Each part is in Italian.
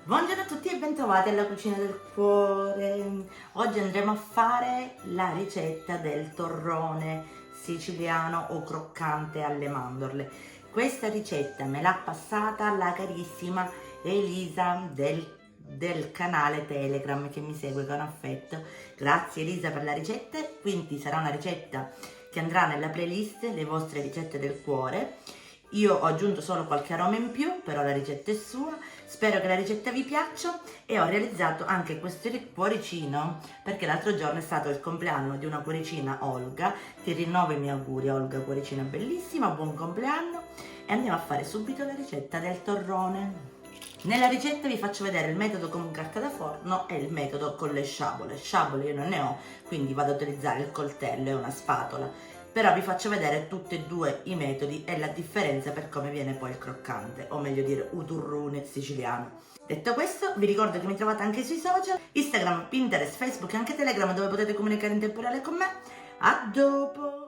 Buongiorno a tutti e bentrovati alla cucina del cuore. Oggi andremo a fare la ricetta del torrone siciliano o croccante alle mandorle. Questa ricetta me l'ha passata la carissima Elisa del canale Telegram che mi segue con affetto. Grazie Elisa per la ricetta, quindi sarà una ricetta che andrà nella playlist Le vostre ricette del cuore. Io ho aggiunto solo qualche aroma in più, però la ricetta è sua. Spero che la ricetta vi piaccia e ho realizzato anche questo cuoricino perché l'altro giorno è stato il compleanno di una cuoricina, Olga. Ti rinnovo i miei auguri, Olga, cuoricina bellissima, buon compleanno, e andiamo a fare subito la ricetta del torrone. Nella ricetta vi faccio vedere il metodo con carta da forno e il metodo con le sciabole. Sciabole io non ne ho, quindi vado ad utilizzare il coltello e una spatola, però vi faccio vedere tutti e due i metodi e la differenza per come viene poi il croccante, o meglio dire uturrune siciliano. Detto questo, vi ricordo che mi trovate anche sui social, Instagram, Pinterest, Facebook e anche Telegram, dove potete comunicare in temporale con me. A dopo!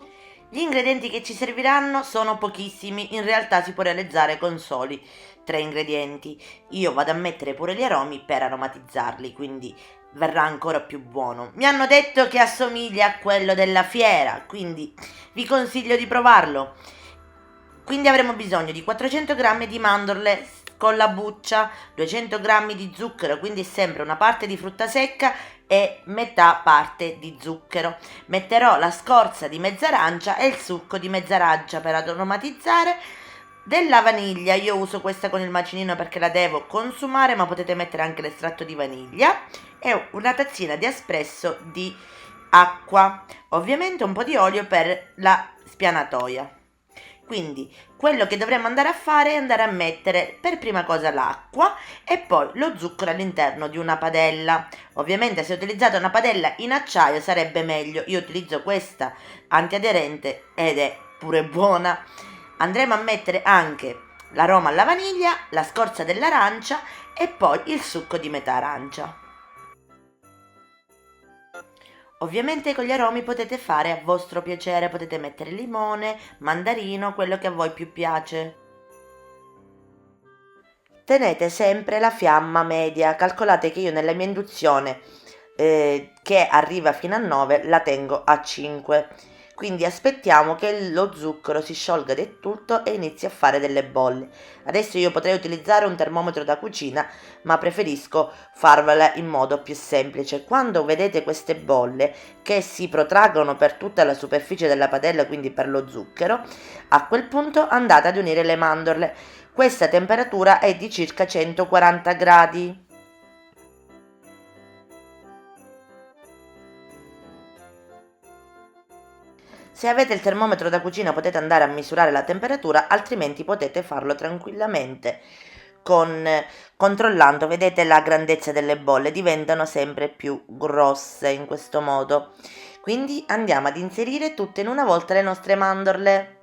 Gli ingredienti che ci serviranno sono pochissimi, in realtà si può realizzare con soli 3 ingredienti. Io vado a mettere pure gli aromi per aromatizzarli, quindi verrà ancora più buono. Mi hanno detto che assomiglia a quello della fiera, quindi vi consiglio di provarlo. Quindi avremo bisogno di 400 g di mandorle con la buccia, 200 g di zucchero, quindi sempre una parte di frutta secca e metà parte di zucchero. Metterò la scorza di mezza arancia e il succo di mezza arancia per aromatizzare. Della vaniglia, io uso questa con il macinino perché la devo consumare, ma potete mettere anche l'estratto di vaniglia, e una tazzina di espresso di acqua, ovviamente un po' di olio per la spianatoia. Quindi quello che dovremmo andare a fare è andare a mettere per prima cosa l'acqua e poi lo zucchero all'interno di una padella. Ovviamente se utilizzate una padella in acciaio sarebbe meglio, io utilizzo questa antiaderente ed è pure buona. Andremo a mettere anche l'aroma alla vaniglia, la scorza dell'arancia e poi il succo di metà arancia. Ovviamente con gli aromi potete fare a vostro piacere, potete mettere limone, mandarino, quello che a voi più piace. Tenete sempre la fiamma media, calcolate che io nella mia induzione che arriva fino a 9 la tengo a 5, quindi aspettiamo che lo zucchero si sciolga del tutto e inizi a fare delle bolle. Adesso io potrei utilizzare un termometro da cucina, ma preferisco farvela in modo più semplice. Quando vedete queste bolle che si protraggono per tutta la superficie della padella, quindi per lo zucchero, a quel punto andate ad unire le mandorle. Questa temperatura è di circa 140 gradi. Se avete il termometro da cucina potete andare a misurare la temperatura, altrimenti potete farlo tranquillamente controllando, vedete la grandezza delle bolle, diventano sempre più grosse in questo modo. Quindi andiamo ad inserire tutte in una volta le nostre mandorle.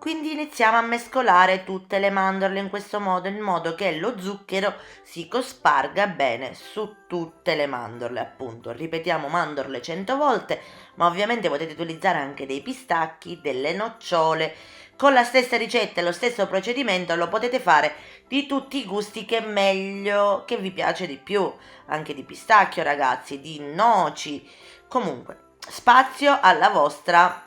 Quindi iniziamo a mescolare tutte le mandorle in questo modo, in modo che lo zucchero si cosparga bene su tutte le mandorle, appunto. Ripetiamo mandorle 100 volte, ma ovviamente potete utilizzare anche dei pistacchi, delle nocciole. Con la stessa ricetta e lo stesso procedimento lo potete fare di tutti i gusti che meglio, che vi piace di più, anche di pistacchio ragazzi, di noci, comunque spazio alla vostra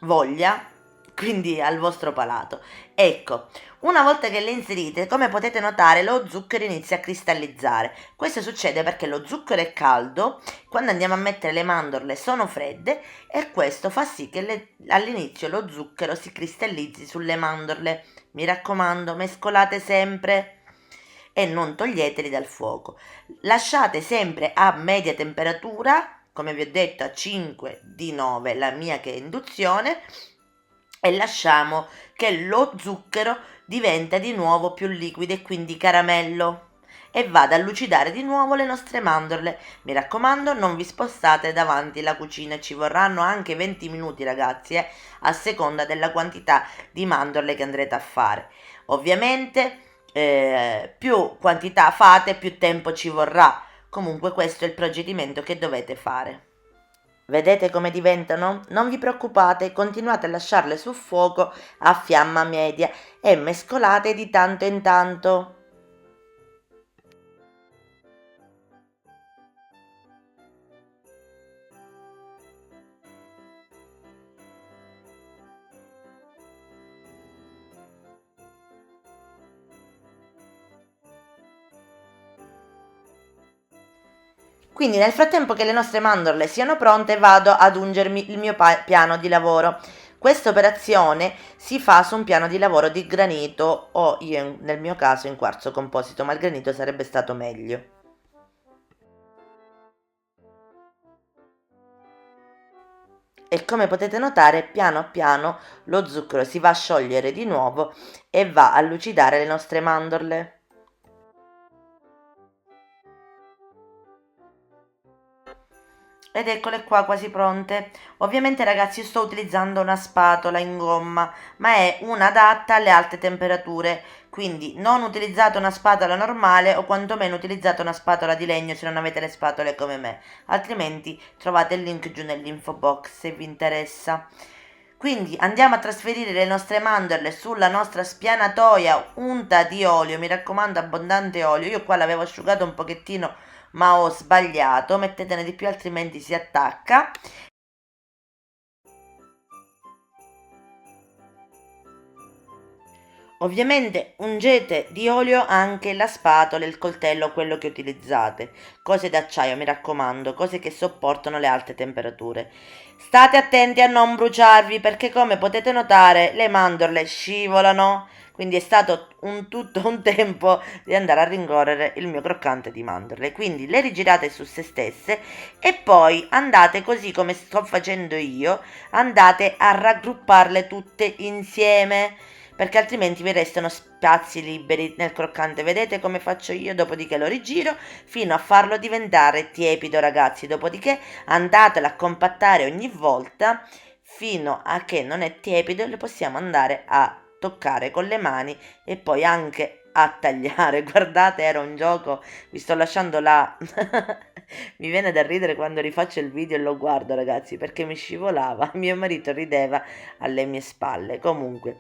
voglia, quindi al vostro palato. Ecco, una volta che le inserite, come potete notare, lo zucchero inizia a cristallizzare. Questo succede perché lo zucchero è caldo, quando andiamo a mettere le mandorle sono fredde e questo fa sì che all'inizio lo zucchero si cristallizzi sulle mandorle. Mi raccomando, mescolate sempre e non toglieteli dal fuoco. Lasciate sempre a media temperatura, come vi ho detto a 5 di 9 la mia che è induzione, e lasciamo che lo zucchero diventa di nuovo più liquido e quindi caramello e vada a lucidare di nuovo le nostre mandorle. Mi raccomando, non vi spostate davanti alla cucina, ci vorranno anche 20 minuti ragazzi, a seconda della quantità di mandorle che andrete a fare. Ovviamente più quantità fate, più tempo ci vorrà. Comunque questo è il procedimento che dovete fare. Vedete come diventano? Non vi preoccupate, continuate a lasciarle sul fuoco a fiamma media e mescolate di tanto in tanto. Quindi nel frattempo che le nostre mandorle siano pronte vado ad ungermi il mio piano di lavoro. Questa operazione si fa su un piano di lavoro di granito o io nel mio caso in quarzo composito, ma il granito sarebbe stato meglio. E come potete notare, piano piano lo zucchero si va a sciogliere di nuovo e va a lucidare le nostre mandorle. Ed eccole qua quasi pronte. Ovviamente ragazzi io sto utilizzando una spatola in gomma, ma è una adatta alle alte temperature, quindi non utilizzate una spatola normale o quantomeno utilizzate una spatola di legno se non avete le spatole come me, altrimenti trovate il link giù nell'info box se vi interessa. Quindi andiamo a trasferire le nostre mandorle sulla nostra spianatoia unta di olio, mi raccomando abbondante olio, io qua l'avevo asciugato un pochettino ma ho sbagliato, mettetene di più altrimenti si attacca. Ovviamente ungete di olio anche la spatola, il coltello, quello che utilizzate. Cose d'acciaio, mi raccomando, cose che sopportano le alte temperature. State attenti a non bruciarvi perché come potete notare le mandorle scivolano, quindi è stato tutto un tempo di andare a rincorrere il mio croccante di mandorle. Quindi le rigirate su se stesse e poi andate così come sto facendo io, andate a raggrupparle tutte insieme perché altrimenti vi restano spazi liberi nel croccante. Vedete come faccio io? Dopodiché lo rigiro fino a farlo diventare tiepido, ragazzi. Dopodiché andatelo a compattare ogni volta fino a che non è tiepido e lo possiamo andare a toccare con le mani e poi anche a tagliare. Guardate, era un gioco, vi sto lasciando là. Mi viene da ridere quando rifaccio il video e lo guardo, ragazzi, perché mi scivolava. Mio marito rideva alle mie spalle. Comunque,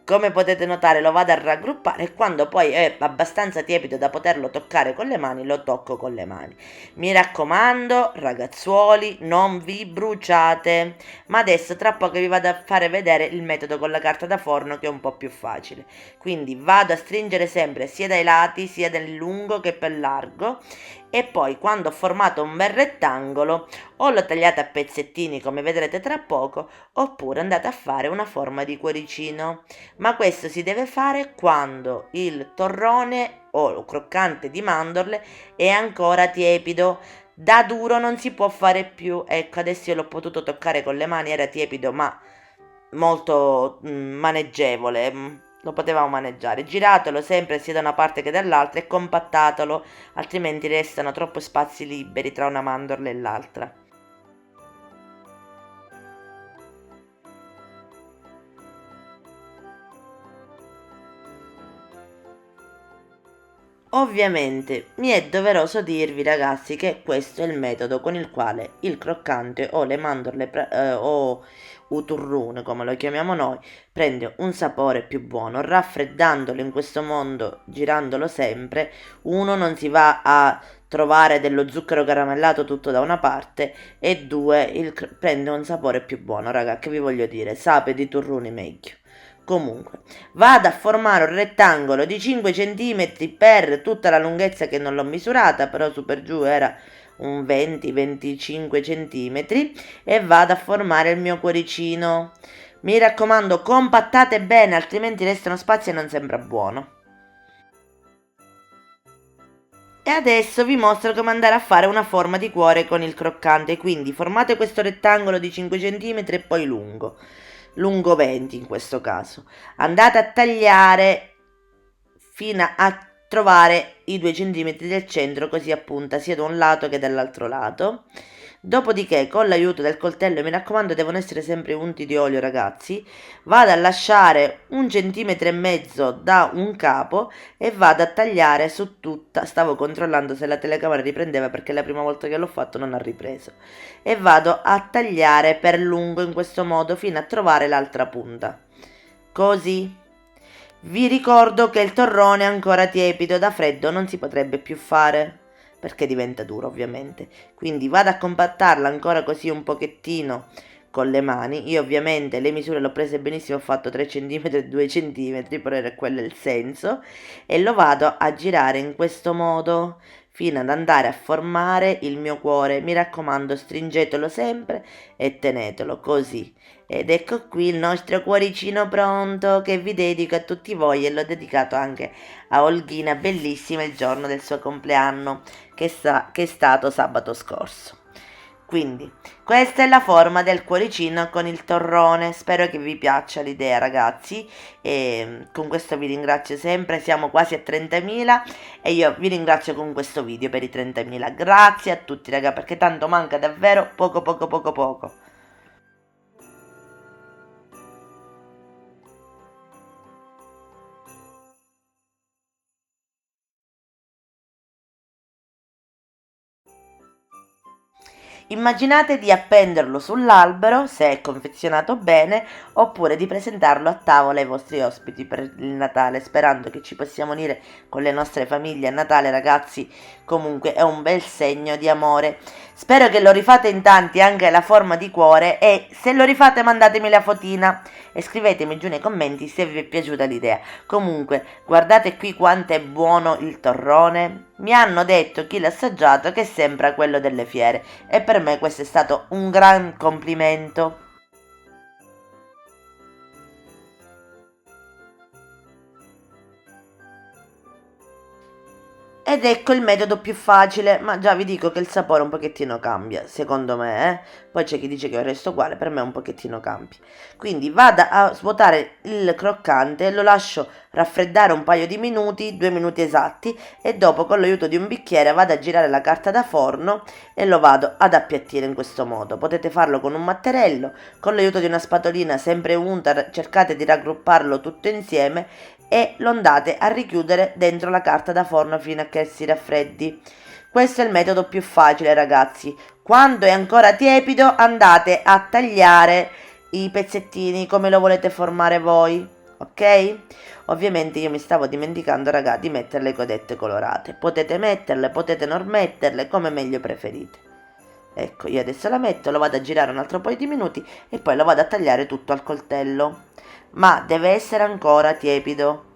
come potete notare lo vado a raggruppare e quando poi è abbastanza tiepido da poterlo toccare con le mani lo tocco con le mani. Mi raccomando ragazzuoli non vi bruciate, ma adesso tra poco vi vado a fare vedere il metodo con la carta da forno che è un po' più facile. Quindi vado a stringere sempre sia dai lati sia del lungo che per largo e poi quando ho formato un bel rettangolo o lo tagliate a pezzettini come vedrete tra poco oppure andate a fare una forma di cuoricino, ma questo si deve fare quando il torrone o croccante di mandorle è ancora tiepido. Da duro non si può fare più. Ecco, adesso io l'ho potuto toccare con le mani, era tiepido ma molto maneggevole, lo potevamo maneggiare. Giratelo sempre sia da una parte che dall'altra e compattatelo, altrimenti restano troppo spazi liberi tra una mandorla e l'altra. Ovviamente mi è doveroso dirvi ragazzi che questo è il metodo con il quale il croccante o le mandorle o uturrune come lo chiamiamo noi prende un sapore più buono. Raffreddandolo in questo modo, girandolo sempre, uno non si va a trovare dello zucchero caramellato tutto da una parte e due prende un sapore più buono, raga, che vi voglio dire, sape di turruni meglio. Comunque, vado a formare un rettangolo di 5 cm per tutta la lunghezza che non l'ho misurata, però su per giù era un 20-25 cm e vado a formare il mio cuoricino. Mi raccomando, compattate bene, altrimenti restano spazi e non sembra buono. E adesso vi mostro come andare a fare una forma di cuore con il croccante, quindi formate questo rettangolo di 5 cm e poi lungo 20 in questo caso. Andate a tagliare fino a trovare i 2 cm del centro così appunta sia da un lato che dall'altro lato. Dopodiché con l'aiuto del coltello, mi raccomando devono essere sempre unti di olio ragazzi, vado a lasciare 1,5 cm da un capo e vado a tagliare su tutta, stavo controllando se la telecamera riprendeva perché la prima volta che l'ho fatto non ha ripreso, e vado a tagliare per lungo in questo modo fino a trovare l'altra punta, così. Vi ricordo che il torrone è ancora tiepido, da freddo non si potrebbe più fare perché diventa duro ovviamente, quindi vado a compattarla ancora così un pochettino con le mani. Io ovviamente le misure le ho prese benissimo, ho fatto 3 cm e 2 cm, però era quello il senso, e lo vado a girare in questo modo fino ad andare a formare il mio cuore. Mi raccomando, stringetelo sempre e tenetelo così. Ed ecco qui il nostro cuoricino pronto che vi dedico a tutti voi, e l'ho dedicato anche a Olghina, bellissima, il giorno del suo compleanno che è stato sabato scorso. Quindi questa è la forma del cuoricino con il torrone. Spero che vi piaccia l'idea, ragazzi, e con questo vi ringrazio sempre. Siamo quasi a 30.000 e io vi ringrazio con questo video per i 30.000. Grazie a tutti, raga, perché tanto manca davvero poco poco poco poco. Immaginate di appenderlo sull'albero, se è confezionato bene, oppure di presentarlo a tavola ai vostri ospiti per il Natale, sperando che ci possiamo unire con le nostre famiglie a Natale, ragazzi. Comunque è un bel segno di amore. Spero che lo rifate in tanti, anche la forma di cuore, e se lo rifate mandatemi la fotina e scrivetemi giù nei commenti se vi è piaciuta l'idea. Comunque, guardate qui quanto è buono il torrone. Mi hanno detto, chi l'ha assaggiato, che sembra quello delle fiere, e per me questo è stato un gran complimento. Ed ecco il metodo più facile, ma già vi dico che il sapore un pochettino cambia, secondo me, Poi c'è chi dice che è il resto uguale, per me un pochettino cambia. Quindi vado a svuotare il croccante, lo lascio raffreddare un paio di minuti, 2 minuti esatti, e dopo con l'aiuto di un bicchiere vado a girare la carta da forno e lo vado ad appiattire in questo modo. Potete farlo con un matterello, con l'aiuto di una spatolina sempre unta, cercate di raggrupparlo tutto insieme e lo andate a richiudere dentro la carta da forno fino a che si raffreddi. Questo è il metodo più facile, ragazzi. Quando è ancora tiepido andate a tagliare i pezzettini come lo volete formare voi, ok? Ovviamente io mi stavo dimenticando, raga, di mettere le codette colorate. Potete metterle, potete non metterle, come meglio preferite. Ecco, io adesso la metto, lo vado a girare un altro paio di minuti e poi lo vado a tagliare tutto al coltello. Ma deve essere ancora tiepido.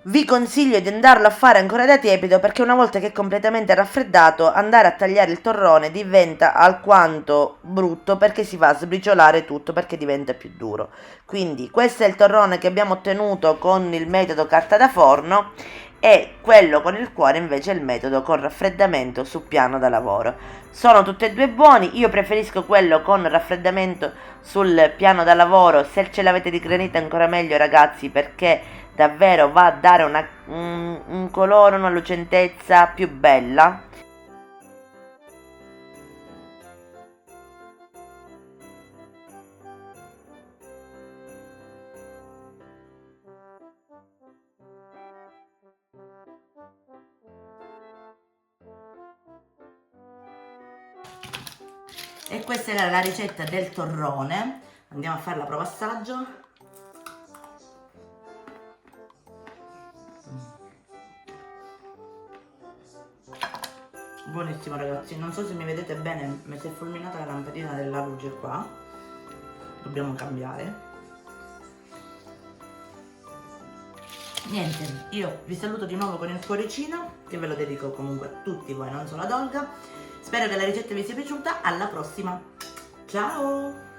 Vi consiglio di andarlo a fare ancora da tiepido, perché una volta che è completamente raffreddato andare a tagliare il torrone diventa alquanto brutto, perché si va a sbriciolare tutto, perché diventa più duro. Quindi questo è il torrone che abbiamo ottenuto con il metodo carta da forno, e quello con il cuore invece è il metodo con raffreddamento su piano da lavoro. Sono tutti e due buoni, io preferisco quello con raffreddamento sul piano da lavoro. Se ce l'avete di granito ancora meglio, ragazzi, perché davvero va a dare un colore, una lucentezza più bella. E questa era la ricetta del torrone. Andiamo a fare la prova assaggio. Buonissimo, ragazzi. Non so se mi vedete bene, mi si è fulminata la lampadina della luce qua. Dobbiamo cambiare. Niente, io vi saluto di nuovo con il cuoricino, che ve lo dedico comunque a tutti voi, non solo ad Olga. Spero che la ricetta vi sia piaciuta. Alla prossima. Ciao!